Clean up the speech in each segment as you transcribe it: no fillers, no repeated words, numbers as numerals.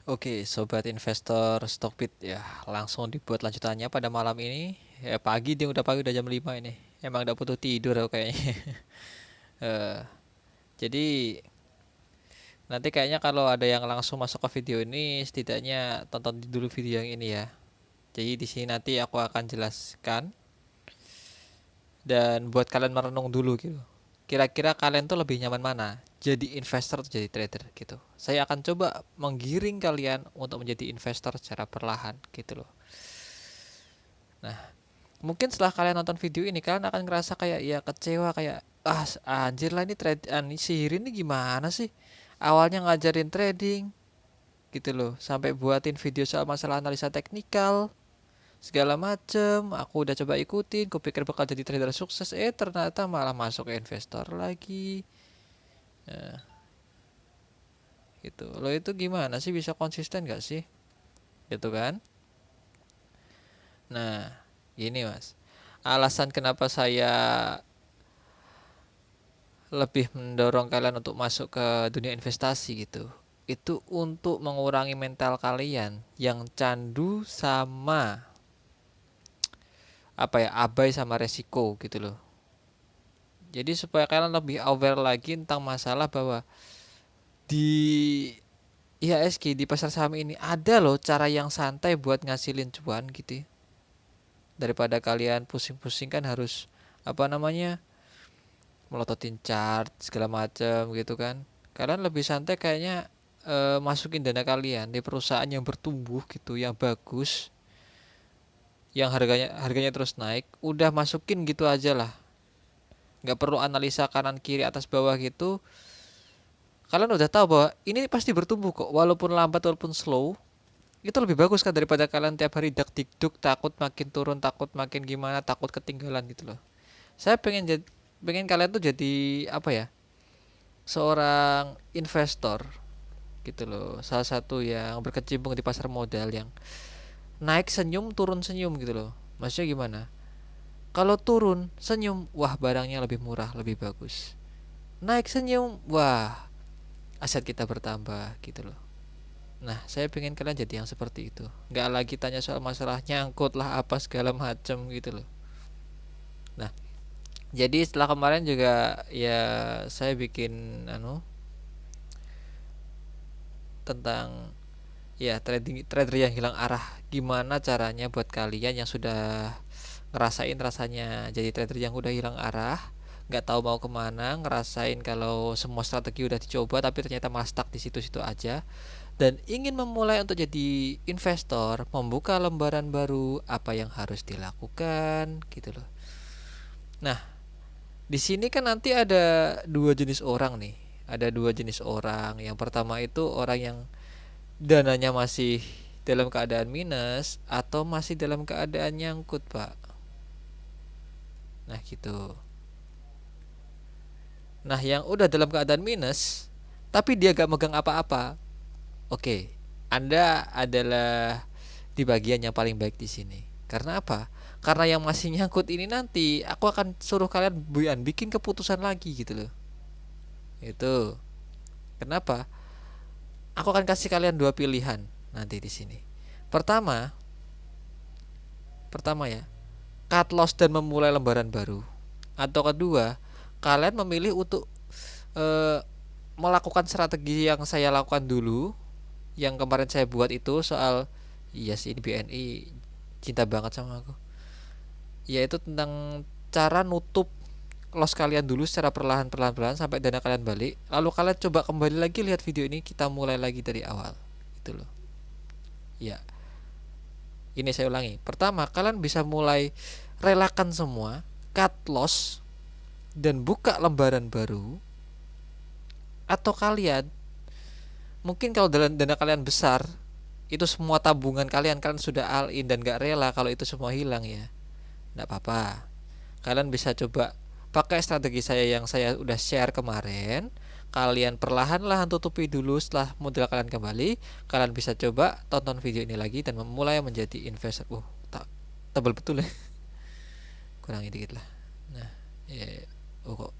Oke, sobat investor Stockbit ya, langsung dibuat lanjutannya pada malam ini. Ya pagi dia udah pagi udah jam 5 ini. Emang udah butuh tidur aku kayaknya. Eh, jadi nanti kayaknya kalau ada yang langsung masuk ke video ini, setidaknya tonton dulu video yang ini ya. Jadi di sini nanti aku akan jelaskan dan buat kalian merenung dulu gitu. Kira-kira kalian tuh lebih nyaman mana? Jadi investor atau jadi trader gitu. Saya akan coba menggiring kalian untuk menjadi investor secara perlahan gitu loh. Nah, mungkin setelah kalian nonton video ini kalian akan ngerasa kayak ya kecewa kayak anjir lah ini trade sihir ini gimana sih? Awalnya ngajarin trading gitu loh, sampai buatin video soal masalah analisa teknikal segala macem. Aku udah coba ikutin, kupikir bakal jadi trader sukses, ternyata malah masuk ke investor lagi. Nah, gitu. Lo itu gimana sih bisa konsisten gak sih? Gitu kan? Nah, gini mas. Alasan kenapa saya lebih mendorong kalian untuk masuk ke dunia investasi gitu. Itu untuk mengurangi mental kalian yang candu sama abai sama resiko gitu loh. Jadi supaya kalian lebih aware lagi tentang masalah bahwa di IHSG di pasar saham ini ada loh cara yang santai buat ngasilin cuan gitu ya. Daripada kalian pusing-pusing kan harus melototin chart segala macam gitu kan. Kalian lebih santai kayaknya masukin dana kalian di perusahaan yang bertumbuh gitu, yang bagus, yang harganya terus naik, udah masukin gitu aja lah. Nggak perlu analisa kanan kiri atas bawah gitu. Kalian udah tahu bahwa ini pasti bertumbuh kok, walaupun lambat walaupun slow. Itu lebih bagus kan daripada kalian tiap hari dak dikduk takut makin turun, takut makin gimana, takut ketinggalan gitu loh. Saya pengen kalian tuh jadi seorang investor gitu loh, salah satu yang berkecimpung di pasar modal yang naik senyum turun senyum gitu loh. Maksudnya gimana? Kalau turun senyum, wah barangnya lebih murah lebih bagus. Naik senyum, wah aset kita bertambah gitu loh. Nah, saya pengen kalian jadi yang seperti itu. Nggak lagi tanya soal masalah nyangkut lah apa segala macam gitu loh. Nah, jadi setelah kemarin juga ya saya bikin tentang ya trading trader yang hilang arah. Gimana caranya buat kalian yang sudah ngerasain rasanya jadi trader yang udah hilang arah, nggak tahu mau kemana, ngerasain kalau semua strategi udah dicoba tapi ternyata malah stuck di situ-situ aja, dan ingin memulai untuk jadi investor, membuka lembaran baru, apa yang harus dilakukan gitu loh. Nah, di sini kan nanti ada dua jenis orang nih. Ada dua jenis orang. Yang pertama itu orang yang dananya masih dalam keadaan minus atau masih dalam keadaan nyangkut, Pak. Nah, gitu. Nah, yang udah dalam keadaan minus tapi dia gak megang apa-apa. Oke, Anda adalah di bagian yang paling baik di sini. Karena apa? Karena yang masih nyangkut ini nanti aku akan suruh kalian bikin keputusan lagi gitu loh. Itu. Kenapa? Aku akan kasih kalian dua pilihan nanti di sini. Pertama, pertama ya, cut loss dan memulai lembaran baru. Atau kedua, kalian memilih untuk eh, melakukan strategi yang saya lakukan dulu, yang kemarin saya buat itu soal iya sih ini BNI cinta banget sama aku. Yaitu tentang cara nutup loss kalian dulu secara perlahan sampai dana kalian balik. Lalu kalian coba kembali lagi lihat video ini, kita mulai lagi dari awal. Itu loh. Ya, ini saya ulangi. Pertama, kalian bisa mulai relakan semua, cut loss dan buka lembaran baru. Atau kalian mungkin kalau dana kalian besar, itu semua tabungan kalian sudah all in dan gak rela kalau itu semua hilang ya. Nggak apa-apa. Kalian bisa coba pakai strategi saya yang saya udah share kemarin. Kalian perlahan-lahan tutupi dulu, setelah modal kalian kembali, kalian bisa coba tonton video ini lagi dan memulai menjadi investor. Tak tebal betul ya. Kurangi dikit lah. Nah, ya, kok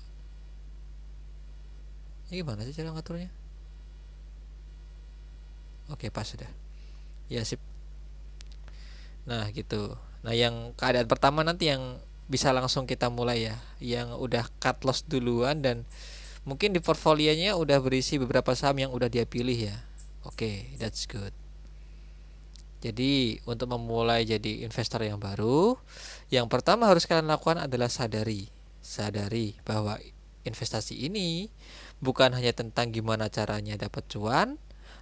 ini gimana sih cara ngaturnya? Oke, pas sudah. Ya, sip. Nah, gitu. Nah, yang keadaan pertama nanti yang bisa langsung kita mulai ya, yang udah cut loss duluan dan mungkin di portfolionya udah berisi beberapa saham yang udah dia pilih ya. Oke, that's good. Jadi untuk memulai jadi investor yang baru, yang pertama harus kalian lakukan adalah sadari bahwa investasi ini bukan hanya tentang gimana caranya dapat cuan,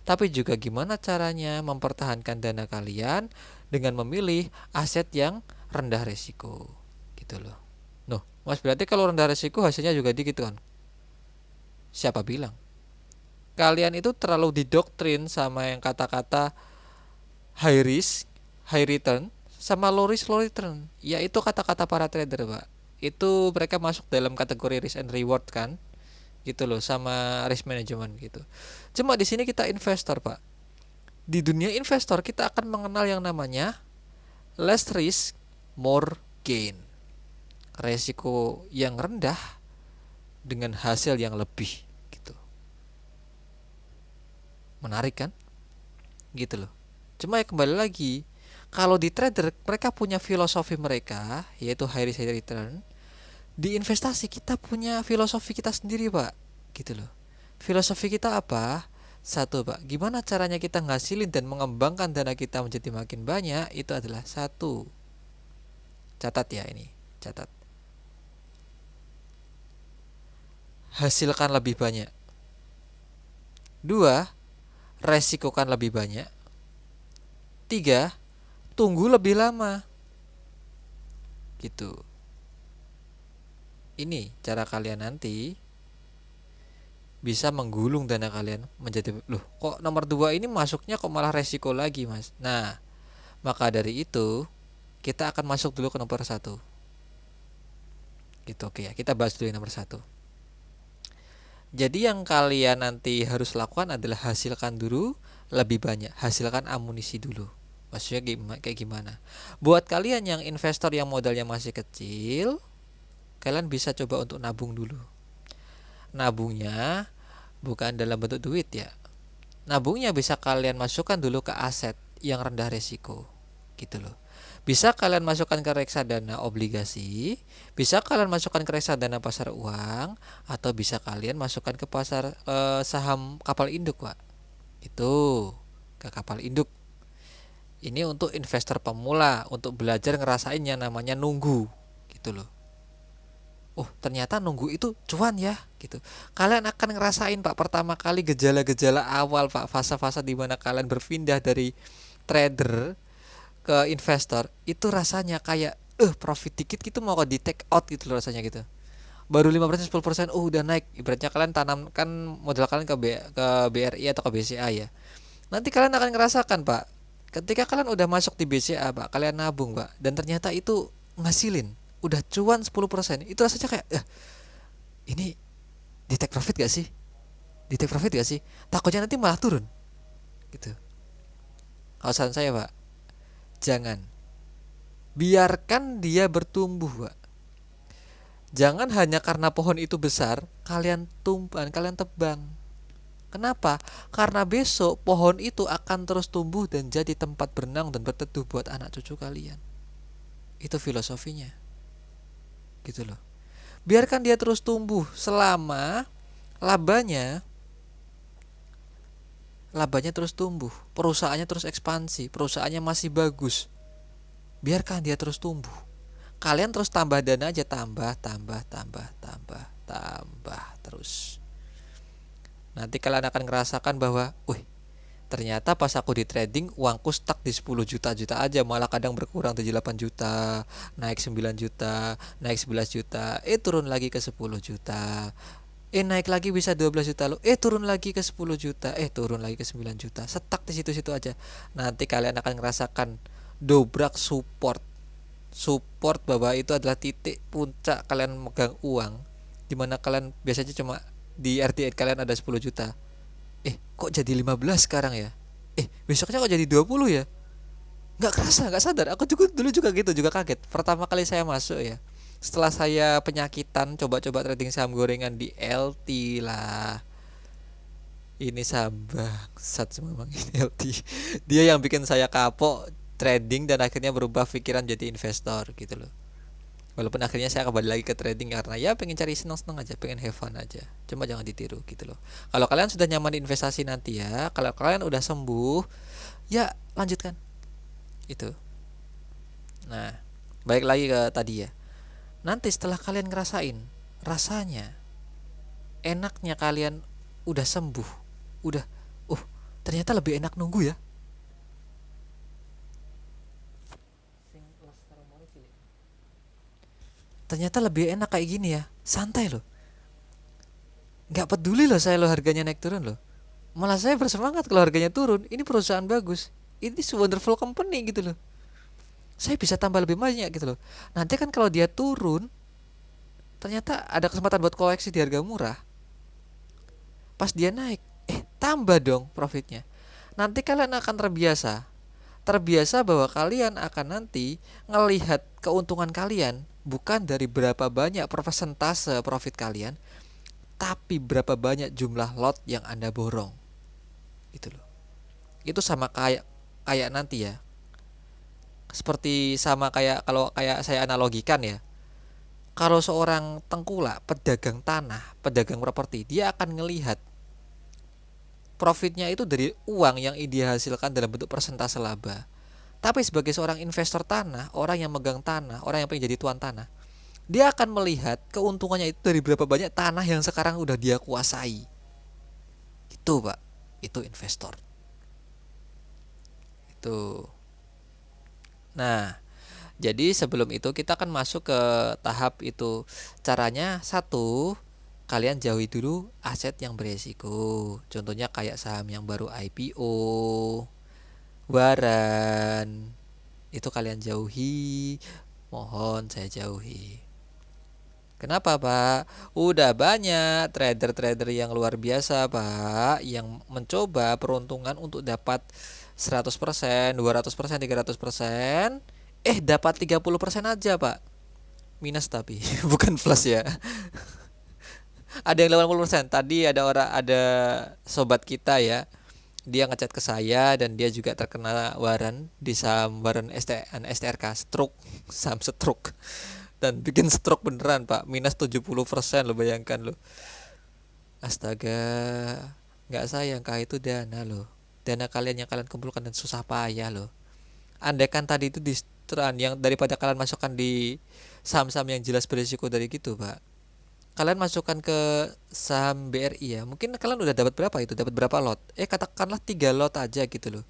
tapi juga gimana caranya mempertahankan dana kalian dengan memilih aset yang rendah risiko, gitu loh. Noh, Mas, berarti kalau rendah risiko hasilnya juga dikit kan? Siapa bilang? Kalian itu terlalu didoktrin sama yang kata-kata high risk, high return, sama low risk, low return. Ya itu kata-kata para trader, Pak. Itu mereka masuk dalam kategori risk and reward kan, gitu loh, sama risk management gitu. Cuma di sini kita investor, Pak. Di dunia investor kita akan mengenal yang namanya less risk, more gain. Resiko yang rendah dengan hasil yang lebih gitu. Menarik kan? Gitu loh. Cuma ya kembali lagi, kalau di trader mereka punya filosofi mereka, yaitu high risk high return. Di investasi kita punya filosofi kita sendiri, Pak. Gitu loh. Filosofi kita apa? Satu, Pak, gimana caranya kita ngasilin dan mengembangkan dana kita menjadi makin banyak? Itu adalah satu. Catat ya ini, catat. Hasilkan lebih banyak. Dua, resikokan lebih banyak. Tiga, tunggu lebih lama. Gitu. Ini cara kalian nanti bisa menggulung dana kalian menjadi, loh kok nomor 2 ini masuknya kok malah resiko lagi, Mas. Nah, maka dari itu kita akan masuk dulu ke nomor 1. Gitu, oke ya. Kita bahas dulu yang nomor 1. Jadi yang kalian nanti harus lakukan adalah hasilkan dulu lebih banyak, hasilkan amunisi dulu. Maksudnya kayak gimana? Buat kalian yang investor yang modalnya masih kecil, kalian bisa coba untuk nabung dulu. Nabungnya bukan dalam bentuk duit ya. Nabungnya bisa kalian masukkan dulu ke aset yang rendah risiko. Gitu loh. Bisa kalian masukkan ke reksadana obligasi, bisa kalian masukkan ke reksadana pasar uang, atau bisa kalian masukkan ke pasar saham kapal induk, Pak. Itu ke kapal induk. Ini untuk investor pemula, untuk belajar ngerasain yang namanya nunggu, gitu loh. Oh, ternyata nunggu itu cuan ya, gitu. Kalian akan ngerasain, Pak, pertama kali gejala-gejala awal, Pak, fase-fase di mana kalian berpindah dari trader ke investor. Itu rasanya kayak profit dikit gitu mau di take out gitu loh rasanya gitu. Baru 5% 10% udah naik. Ibaratnya kalian tanamkan modal kalian ke BRI atau ke BCA ya. Nanti kalian akan ngerasakan, Pak. Ketika kalian udah masuk di BCA, Pak, kalian nabung, Pak, dan ternyata itu ngasilin udah cuan 10%, itu rasanya kayak ini di take profit gak sih? Di take profit gak sih? Takutnya nanti malah turun. Gitu. Kalau saran saya, Pak, jangan. Biarkan dia bertumbuh, Pak. Jangan hanya karena pohon itu besar kalian kalian tebang. Kenapa? Karena besok pohon itu akan terus tumbuh dan jadi tempat berenang dan berteduh buat anak cucu kalian. Itu filosofinya. Gitu loh. Biarkan dia terus tumbuh selama labanya terus tumbuh, perusahaannya terus ekspansi, perusahaannya masih bagus. Biarkan dia terus tumbuh. Kalian terus tambah dana aja, tambah terus. Nanti kalian akan ngerasakan bahwa, ternyata pas aku di trading uangku stuck di 10 juta aja, malah kadang berkurang 7-8 juta, naik 9 juta, naik 11 juta, turun lagi ke 10 juta. Naik lagi bisa 12 juta lo, turun lagi ke 10 juta, turun lagi ke 9 juta. Stuck di situ-situ aja. Nanti kalian akan ngerasakan dobrak support bahwa itu adalah titik puncak kalian megang uang, dimana kalian biasanya cuma di RTN kalian ada 10 juta. Kok jadi 15 sekarang ya? Besoknya kok jadi 20 ya? Nggak kerasa, nggak sadar. Aku juga dulu juga gitu, juga kaget. Pertama kali saya masuk ya, setelah saya penyakitan coba-coba trading saham gorengan di LT lah. Ini bangsat memang ini LT. Dia yang bikin saya kapok trading dan akhirnya berubah pikiran jadi investor gitu loh. Walaupun akhirnya saya kembali lagi ke trading karena ya pengen cari senang-senang aja, pengen have fun aja. Cuma jangan ditiru gitu loh. Kalau kalian sudah nyaman di investasi nanti ya, kalau kalian udah sembuh, ya lanjutkan. Itu. Nah, balik lagi ke tadi ya. Nanti setelah kalian ngerasain rasanya enaknya kalian udah sembuh, udah ternyata lebih enak nunggu ya. Ternyata lebih enak kayak gini ya, santai loh, nggak peduli loh saya loh harganya naik turun loh, malah saya bersemangat kalau harganya turun. Ini perusahaan bagus, ini wonderful company gitu loh, saya bisa tambah lebih banyak gitu loh. Nanti kan kalau dia turun ternyata ada kesempatan buat koleksi di harga murah, pas dia naik tambah dong profitnya. Nanti kalian akan terbiasa bahwa kalian akan nanti ngelihat keuntungan kalian bukan dari berapa banyak persentase profit kalian, tapi berapa banyak jumlah lot yang Anda borong. Gitu loh. Itu sama kayak kayak nanti ya. Seperti sama kayak kalau kayak saya analogikan ya. Kalau seorang tengkulak, pedagang tanah, pedagang properti, dia akan ngelihat profitnya itu dari uang yang dia hasilkan dalam bentuk persentase laba. Tapi sebagai seorang investor tanah, orang yang megang tanah, orang yang pengen jadi tuan tanah, dia akan melihat keuntungannya itu dari berapa banyak tanah yang sekarang udah dia kuasai. Itu Pak, itu investor. Itu. Nah, jadi sebelum itu kita akan masuk ke tahap itu. Caranya satu, kalian jauhi dulu aset yang beresiko. Contohnya kayak saham yang baru IPO, waran. Itu kalian jauhi. Mohon saya jauhi. Kenapa Pak? Udah banyak trader-trader yang luar biasa Pak, yang mencoba peruntungan untuk dapat 100%, 200%, 300%, dapat 30% aja Pak. Minus tapi bukan plus ya. Ada yang 80%. Tadi ada sobat kita ya. Dia ngechat ke saya dan dia juga terkena waran di saham waran STRK, stroke, saham stroke. Dan bikin stroke beneran Pak, minus 70% lo, bayangkan lo. Astaga, nggak sayang kah itu dana lo, dana kalian yang kalian kumpulkan dan susah payah lo. Andaikan tadi itu disteran yang daripada kalian masukkan di saham-saham yang jelas berisiko dari gitu Pak, kalian masukkan ke saham BRI ya, mungkin kalian udah dapat berapa itu, dapat berapa lot, katakanlah 3 lot aja gitu loh.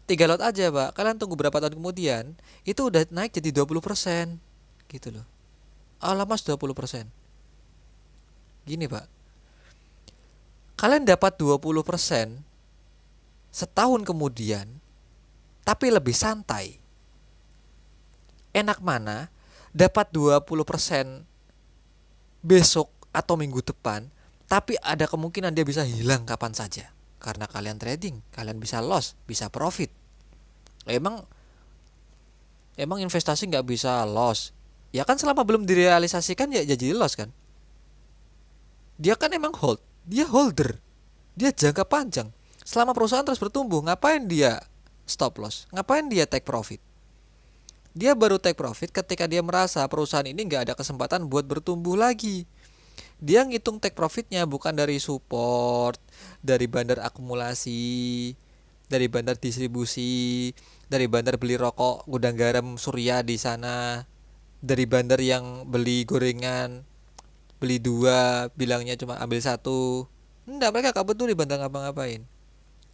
3 lot aja Pak, kalian tunggu berapa tahun kemudian itu udah naik jadi 20% gitu loh. Alamas 20%. Gini Pak, kalian dapat 20% setahun kemudian tapi lebih santai. Enak mana dapat 20% besok atau minggu depan, tapi ada kemungkinan dia bisa hilang kapan saja. Karena kalian trading, kalian bisa loss, bisa profit. Emang investasi nggak bisa loss? Ya kan selama belum direalisasikan ya jadi loss kan? Dia kan emang dia holder, dia jangka panjang. Selama perusahaan terus bertumbuh, ngapain dia stop loss? Ngapain dia take profit? Dia baru take profit ketika dia merasa perusahaan ini nggak ada kesempatan buat bertumbuh lagi. Dia ngitung take profitnya bukan dari support, dari bandar akumulasi, dari bandar distribusi, dari bandar beli rokok gudang garam Surya di sana, dari bandar yang beli gorengan, beli 2 bilangnya cuma ambil 1. Enggak, mereka gak peduli bandar ngapa-ngapain.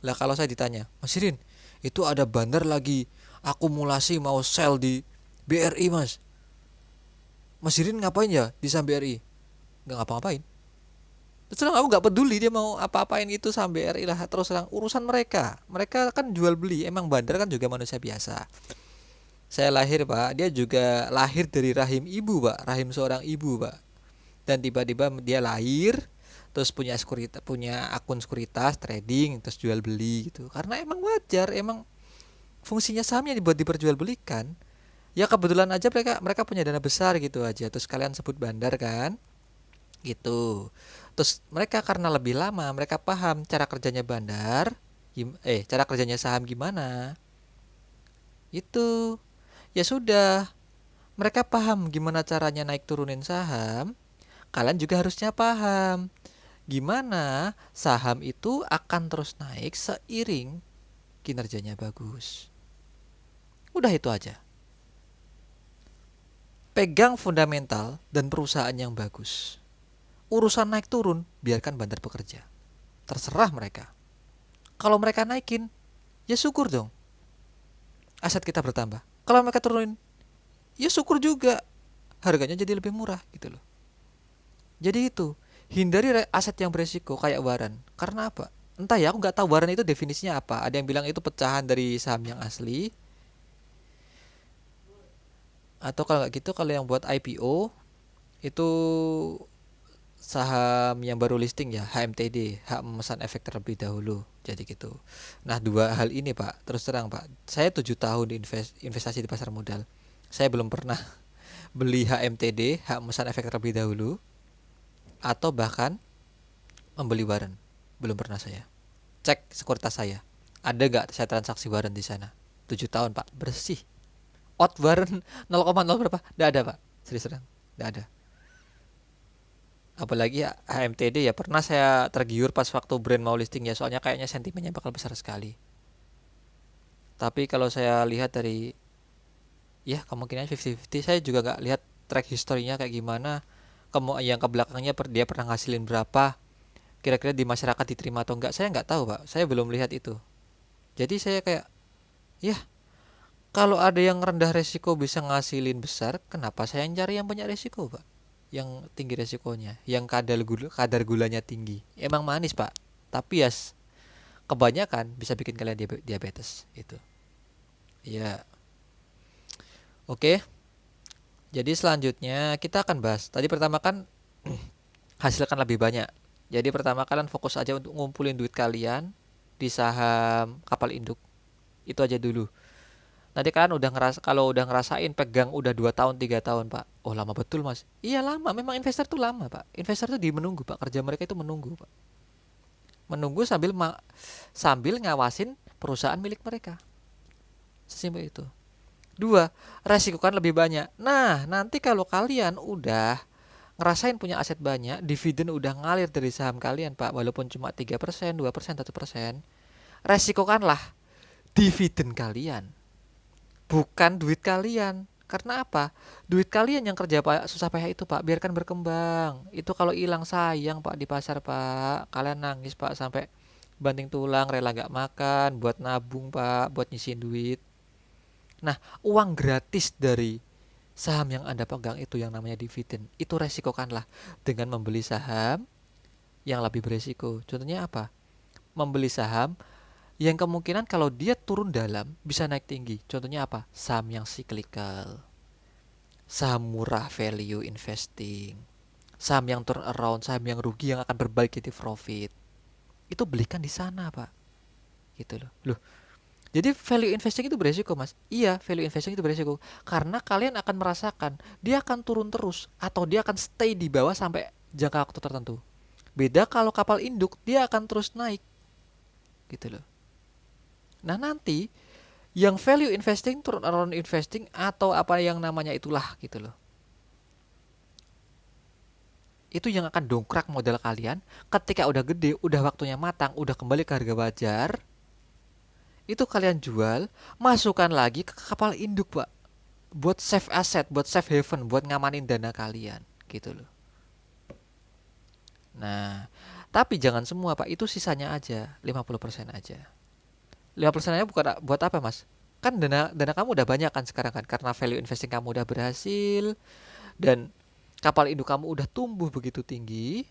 Lah kalau saya ditanya, Mas Irin, itu ada bandar lagi akumulasi mau sell di BRI Mas. Mas Irin ngapain ya di saham BRI? Gak ngapa-ngapain. Terus terang aku gak peduli dia mau apa-apain itu saham BRI lah, terus terang urusan mereka. Mereka kan jual beli, emang bandar kan juga manusia biasa. Saya lahir Pak, dia juga lahir dari rahim ibu Pak, rahim seorang ibu Pak. Dan tiba-tiba dia lahir, terus punya akun sekuritas trading, terus jual beli gitu. Karena emang wajar, emang fungsinya sahamnya dibuat diperjualbelikan. Ya kebetulan aja mereka punya dana besar gitu aja. Terus kalian sebut bandar kan. gitu. Terus mereka karena lebih lama mereka paham cara kerjanya cara kerjanya saham gimana. Itu ya sudah, mereka paham gimana caranya naik turunin saham. Kalian juga harusnya paham gimana saham itu akan terus naik seiring kinerjanya bagus. Udah itu aja. Pegang fundamental dan perusahaan yang bagus. Urusan naik turun, biarkan bandar bekerja. Terserah mereka. Kalau mereka naikin, ya syukur dong. Aset kita bertambah. Kalau mereka turunin, ya syukur juga. Harganya jadi lebih murah gitu loh. Jadi itu, hindari aset yang beresiko kayak waran. Karena apa? Entah ya, aku nggak tahu waran itu definisinya apa. Ada yang bilang itu pecahan dari saham yang asli. Atau kalau nggak gitu, kalau yang buat IPO itu saham yang baru listing ya, HMTD, hak memesan efek terlebih dahulu. Jadi gitu. Nah, dua hal ini Pak, terus terang Pak, saya 7 tahun investasi di pasar modal. Saya belum pernah beli HMTD, hak memesan efek terlebih dahulu, atau bahkan membeli waran. Belum pernah saya. Cek sekuritas saya. Ada gak saya transaksi waran di sana? 7 tahun Pak, bersih. Out waran 0,0 berapa? Nggak ada Pak. Serius terang, nggak ada. Apalagi ya, HMTD ya pernah saya tergiur pas waktu brand mau listing ya, soalnya kayaknya sentimennya bakal besar sekali. Tapi kalau saya lihat dari ya kemungkinan 50-50, saya juga nggak lihat track historinya kayak gimana, yang ke belakangnya dia pernah ngasilin berapa, kira-kira di masyarakat diterima atau enggak, saya nggak tahu Pak, saya belum lihat itu. Jadi saya kayak ya, kalau ada yang rendah resiko bisa ngasilin besar, kenapa saya cari yang banyak resiko Pak, yang tinggi resikonya, yang kadar gulanya tinggi. Emang manis Pak, tapi ya kebanyakan bisa bikin kalian diabetes itu. Ya, oke. Jadi selanjutnya kita akan bahas. Tadi pertama kan hasilkan lebih banyak. Jadi pertama kalian fokus aja untuk ngumpulin duit kalian di saham kapal induk. Itu aja dulu. Nanti kalian kalau udah ngerasain pegang udah 2 tahun 3 tahun Pak. Oh lama betul Mas. Iya lama, memang investor tuh lama Pak. Investor tuh menunggu Pak. Kerja mereka itu menunggu Pak. Menunggu sambil ngawasin perusahaan milik mereka. Sesimpel itu. Dua, resikokan lebih banyak. Nah, nanti kalau kalian udah ngerasain punya aset banyak, dividen udah ngalir dari saham kalian, Pak, walaupun cuma 3%, 2%, 1%, resikokanlah dividen kalian, bukan duit kalian. Karena apa? Duit kalian yang kerja Pak susah payah itu, Pak, biarkan berkembang. Itu kalau hilang sayang, Pak, di pasar, Pak. Kalian nangis, Pak, sampai banting tulang, rela gak makan, buat nabung, Pak, buat nyisihin duit. Nah, uang gratis dari saham yang Anda pegang itu yang namanya dividen, itu resikokanlah dengan membeli saham yang lebih beresiko. Contohnya apa? Membeli saham yang kemungkinan kalau dia turun dalam bisa naik tinggi. Contohnya apa? Saham yang cyclical, saham murah value investing, saham yang turn around, saham yang rugi yang akan berbalik jadi profit. Itu belikan di sana, Pak. Gitu loh. Loh, jadi value investing itu beresiko Mas. Iya, value investing itu beresiko. Karena kalian akan merasakan dia akan turun terus atau dia akan stay di bawah sampai jangka waktu tertentu. Beda kalau kapal induk, dia akan terus naik. Gitu loh. Nah, nanti yang value investing, turn around investing atau apa yang namanya itulah gitu loh. Itu yang akan dongkrak modal kalian ketika udah gede, udah waktunya matang, udah kembali ke harga wajar. Itu kalian jual, masukkan lagi ke kapal induk Pak, buat save aset, buat save haven, buat ngamanin dana kalian gitu loh. Nah, tapi jangan semua Pak, itu sisanya aja, 50% aja. 50% aja buat apa Mas? Kan dana kamu udah banyak kan sekarang kan, karena value investing kamu udah berhasil dan kapal induk kamu udah tumbuh begitu tinggi,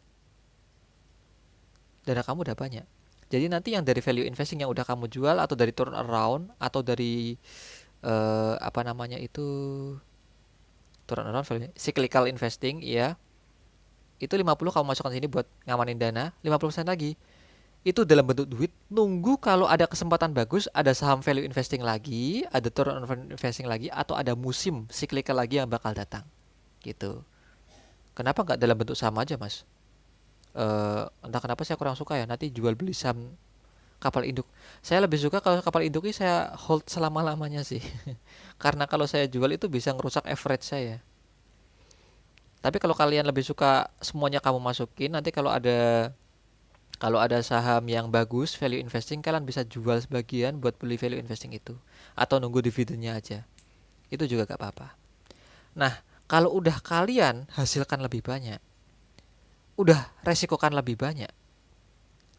dana kamu udah banyak. Jadi nanti yang dari value investing yang udah kamu jual atau dari turn around atau dari apa namanya itu, turn around value cyclical investing ya, itu 50 kamu masukkan sini buat ngamanin dana, 50% lagi itu dalam bentuk duit, nunggu kalau ada kesempatan bagus, ada saham value investing lagi, ada turn around investing lagi, atau ada musim cyclical lagi yang bakal datang gitu. Kenapa nggak dalam bentuk saham aja, Mas? Entah kenapa saya kurang suka ya nanti jual beli saham kapal induk. Saya lebih suka kalau kapal induk ini saya hold selama-lamanya sih. Karena kalau saya jual itu bisa ngerusak average saya. Tapi kalau kalian lebih suka semuanya kamu masukin, nanti kalau ada saham yang bagus value investing, kalian bisa jual sebagian buat beli value investing itu atau nunggu dividennya aja. Itu juga gak apa-apa. Nah, kalau udah kalian hasilkan lebih banyak, udah resikokan lebih banyak,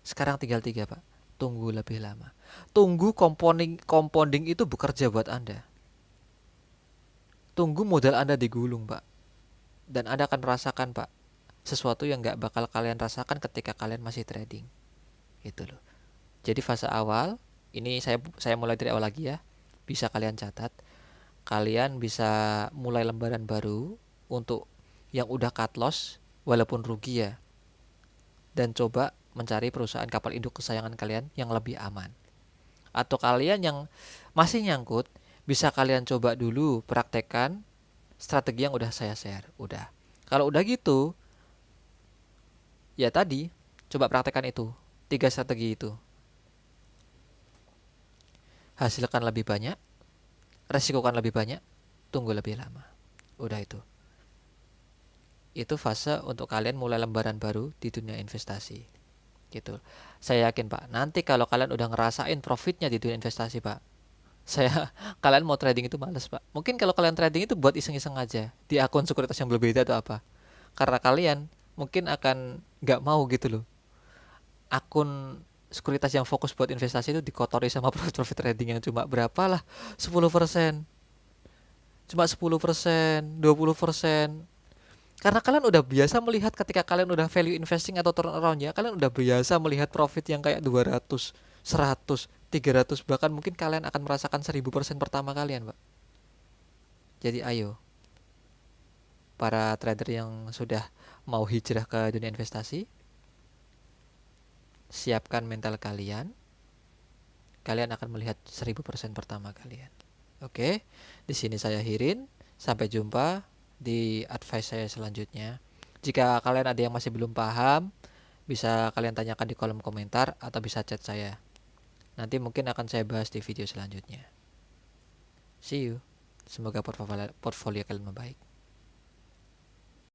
sekarang tinggal tiga, Pak. Tunggu lebih lama. Tunggu compounding itu bekerja buat Anda. Tunggu modal Anda digulung, Pak. Dan Anda akan merasakan, Pak, sesuatu yang nggak bakal kalian rasakan ketika kalian masih trading. Gitu loh. Jadi fase awal, ini saya mulai dari awal lagi ya. Bisa kalian catat. Kalian bisa mulai lembaran baru untuk yang udah cut loss walaupun rugi ya. Dan coba mencari perusahaan kapal induk kesayangan kalian yang lebih aman. Atau kalian yang masih nyangkut, bisa kalian coba dulu praktekkan strategi yang udah saya share. Udah. Kalau udah gitu, ya tadi coba praktekkan itu. 3 strategi itu. Hasilkan lebih banyak, resikokan lebih banyak, tunggu lebih lama. Udah itu. Itu fase untuk kalian mulai lembaran baru di dunia investasi. Gitu. Saya yakin, Pak, nanti kalau kalian udah ngerasain profitnya di dunia investasi, Pak, kalian mau trading itu males, Pak. Mungkin kalau kalian trading itu buat iseng-iseng aja di akun sekuritas yang berbeda atau apa. Karena kalian mungkin akan nggak mau gitu loh. Akun sekuritas yang fokus buat investasi itu dikotori sama profit trading yang cuma berapa lah, 10%. Cuma 10%, 20%. Karena kalian udah biasa melihat ketika kalian udah value investing atau turnaround ya, kalian udah biasa melihat profit yang kayak 200, 100, 300, bahkan mungkin kalian akan merasakan 1000% pertama kalian, Pak. Jadi ayo, para trader yang sudah mau hijrah ke dunia investasi, siapkan mental kalian. Kalian akan melihat 1000% pertama kalian. Oke, di sini saya akhirin. Sampai jumpa di advice saya selanjutnya. Jika kalian ada yang masih belum paham, bisa kalian tanyakan di kolom komentar atau bisa chat saya. Nanti mungkin akan saya bahas di video selanjutnya. See you. Semoga portfolio kalian membaik.